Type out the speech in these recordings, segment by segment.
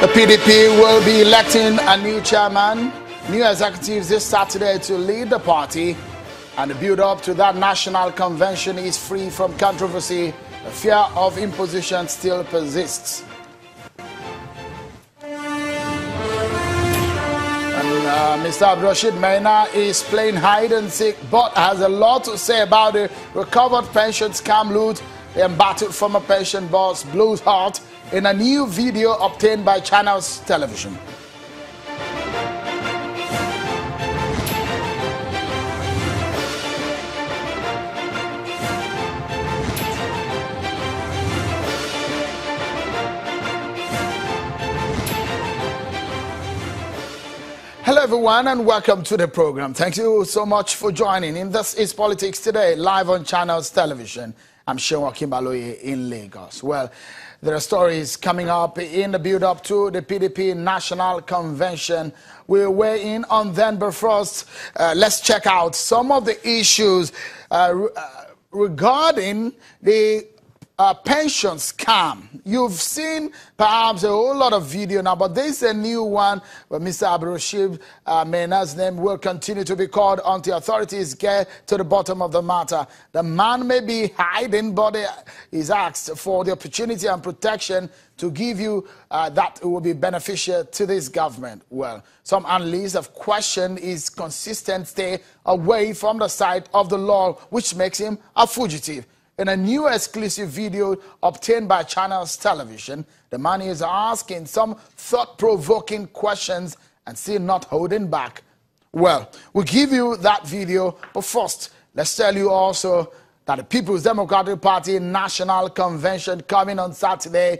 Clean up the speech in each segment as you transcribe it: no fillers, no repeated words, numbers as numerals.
The PDP will be electing a new chairman, new executives this Saturday to lead the party, and the build-up to that national convention is free from controversy. The fear of imposition still persists. And Mr. Abdurrashid Maina is playing hide and seek, but has a lot to say about the recovered pension scam loot. The embattled former pension boss blows hot in a new video obtained by Channels Television. Hello everyone and welcome to the program. Thank you so much for joining in. This is Politics Today, live on Channels Television. I'm Sean Kimbaloye in Lagos. Well, there are stories coming up in the build-up to the PDP National Convention. We'll weigh in on them, but first, let's check out some of the issues regarding the pension scam. You've seen perhaps a whole lot of video now, but there's a new one where Mr. Abdurrashid Maina's name will continue to be called until authorities get to the bottom of the matter. The man may be hiding, but he's asked for the opportunity and protection to give you that will be beneficial to this government. Well, some analysts have questioned his consistent stay away from the side of the law, which makes him a fugitive. In a new exclusive video obtained by Channels Television, the man is asking some thought-provoking questions and still not holding back. Well, we'll give you that video, but first, let's tell you also that the People's Democratic Party National Convention coming on Saturday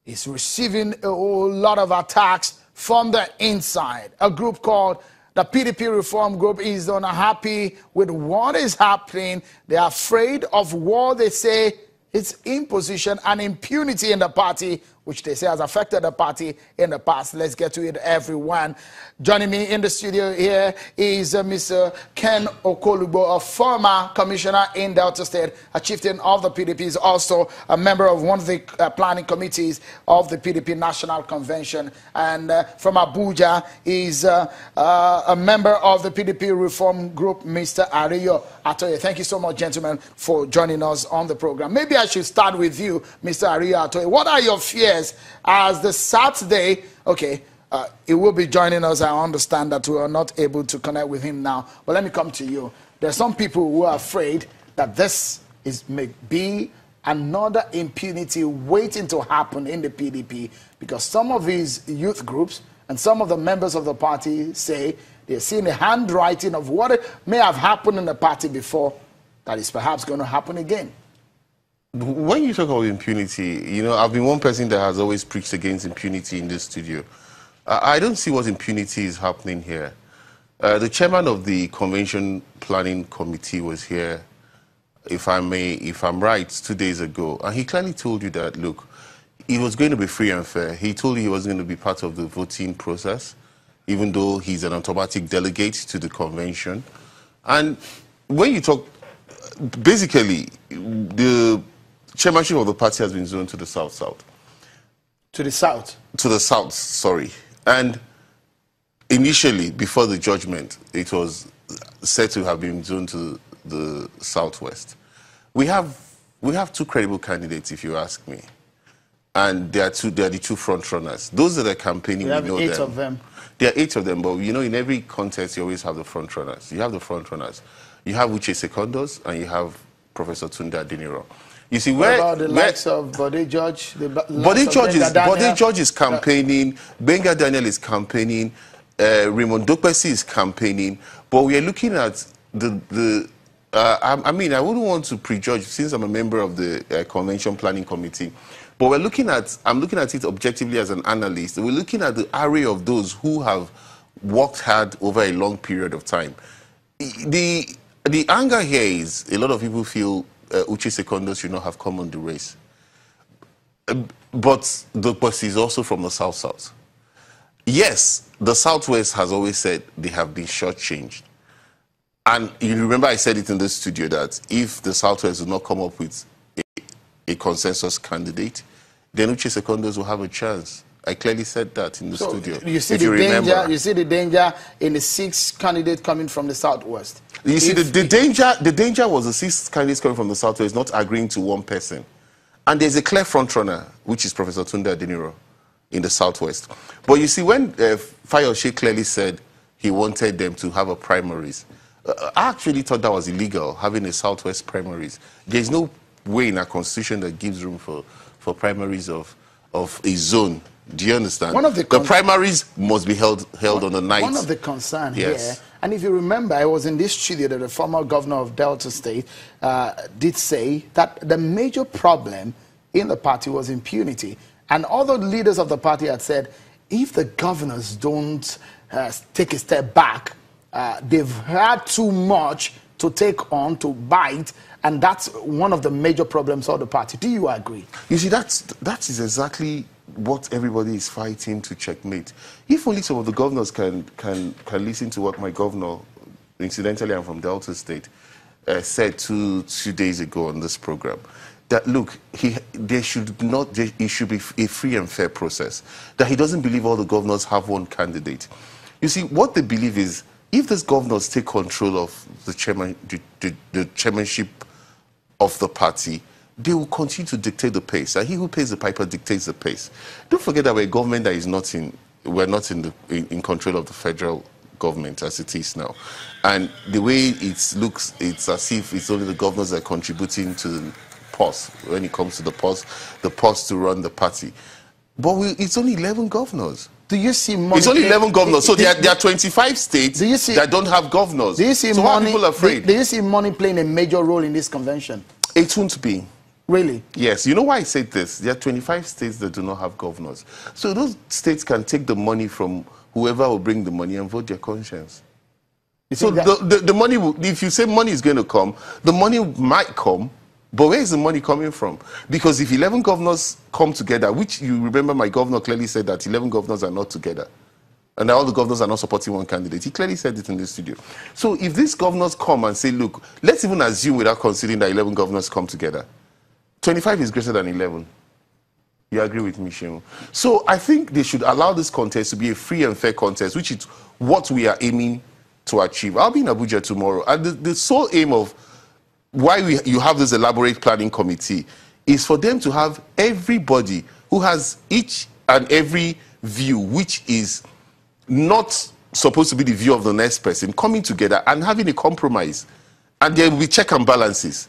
is receiving a whole lot of attacks from the inside. A group called the PDP Reform Group is unhappy with what is happening. They are afraid of what they say is imposition and impunity in the party, which they say has affected the party in the past. Let's get to it, everyone. Joining me in the studio here is Mr. Ken Okolubo, a former commissioner in Delta State, a chieftain of the PDP, is also a member of one of the planning committees of the PDP National Convention. And from Abuja is a member of the PDP Reform Group, Mr. Ariyo Atoye. Thank you so much, gentlemen, for joining us on the program. Maybe I should start with you, Mr. Ariyo Atoye. What are your fears as the Saturday, he will be joining us. I understand that we are not able to connect with him now. But let me come to you. There are some people who are afraid that this may be another impunity waiting to happen in the PDP, because some of these youth groups and some of the members of the party say they're seeing the handwriting of what may have happened in the party before that is perhaps going to happen again. When you talk about impunity, you know, I've been one person that has always preached against impunity in this studio. I don't see what impunity is happening here. The chairman of the Convention Planning Committee was here, if I'm right, 2 days ago, and he clearly told you that, look, it was going to be free and fair. He told you he wasn't going to be part of the voting process, even though he's an automatic delegate to the convention. And when you talk, basically, the chairmanship of the party has been zoned to the south-south. To the south? To the south, sorry. And initially, before the judgment, it was said to have been zoned to the southwest. We have two credible candidates, if you ask me. And they are the two front runners. Those that are campaigning, we know 8 of them. There are 8 of them, but you know, in every contest, you always have the front runners. You have the front runners. You have Uche Secondos, and you have Professor Tunde Adeniran. You see, what about the likes of Bode George? Bode George is campaigning. Benga Daniel is campaigning. Raymond Dokpesi is campaigning. But we are looking at I mean, I wouldn't want to prejudge since I'm a member of the Convention Planning Committee. But I'm looking at it objectively as an analyst. We're looking at the array of those who have worked hard over a long period of time. The anger here is a lot of people feel Uche Secondos should not have come on the race. But the boss is also from the south-south. yes, the Southwest has always said they have been shortchanged. And you remember I said it in the studio that if the Southwest does not come up with a consensus candidate, then Uche Secondos will have a chance. I clearly said that in the studio. You see you see the danger in the 6 candidates coming from the Southwest. You see, the danger was the 6 candidates coming from the Southwest not agreeing to one person. And there's a clear frontrunner, which is Professor Tunde Adeniro in the Southwest. But you see, when Fayose clearly said he wanted them to have a primaries, I actually thought that was illegal, having a Southwest primaries. There's no way in our constitution that gives room for primaries of a zone. Do you understand? The primaries must be held on the night. One of the concerns here, and if you remember, I was in this studio that the former governor of Delta State did say that the major problem in the party was impunity. And other leaders of the party had said, if the governors don't take a step back, they've had too much to take on, to bite, and that's one of the major problems of the party. Do you agree? You see, that is exactly what everybody is fighting to checkmate. If only some of the governors can listen to what my governor, incidentally I'm from Delta State, said two days ago on this program, that look, it should be a free and fair process, that he doesn't believe all the governors have one candidate. You see, what they believe is, if these governors take control of the chairmanship of the party, they will continue to dictate the pace. And he who pays the piper dictates the pace. Don't forget that we're a government that is we're not in control of the federal government as it is now. And the way it looks, it's as if it's only the governors that are contributing to the purse when it comes to the purse to run the party. But it's only 11 governors. Do you see money? It's only 11 governors. So there are 25 states that don't have governors. Do you see so money, why are people afraid? Do you see money playing a major role in this convention? It won't be. Really? Yes. You know why I said this? There are 25 states that do not have governors. So those states can take the money from whoever will bring the money and vote their conscience. So the money, if you say money is going to come, the money might come, but where is the money coming from? Because if 11 governors come together, which you remember my governor clearly said that 11 governors are not together, and all the governors are not supporting one candidate. He clearly said it in the studio. So if these governors come and say, look, let's even assume without considering that 11 governors come together, 25 is greater than 11. You agree with me, Shemu? So I think they should allow this contest to be a free and fair contest, which is what we are aiming to achieve. I'll be in Abuja tomorrow. And the sole aim of why you have this elaborate planning committee is for them to have everybody who has each and every view, which is not supposed to be the view of the next person, coming together and having a compromise. And there will be check and balances.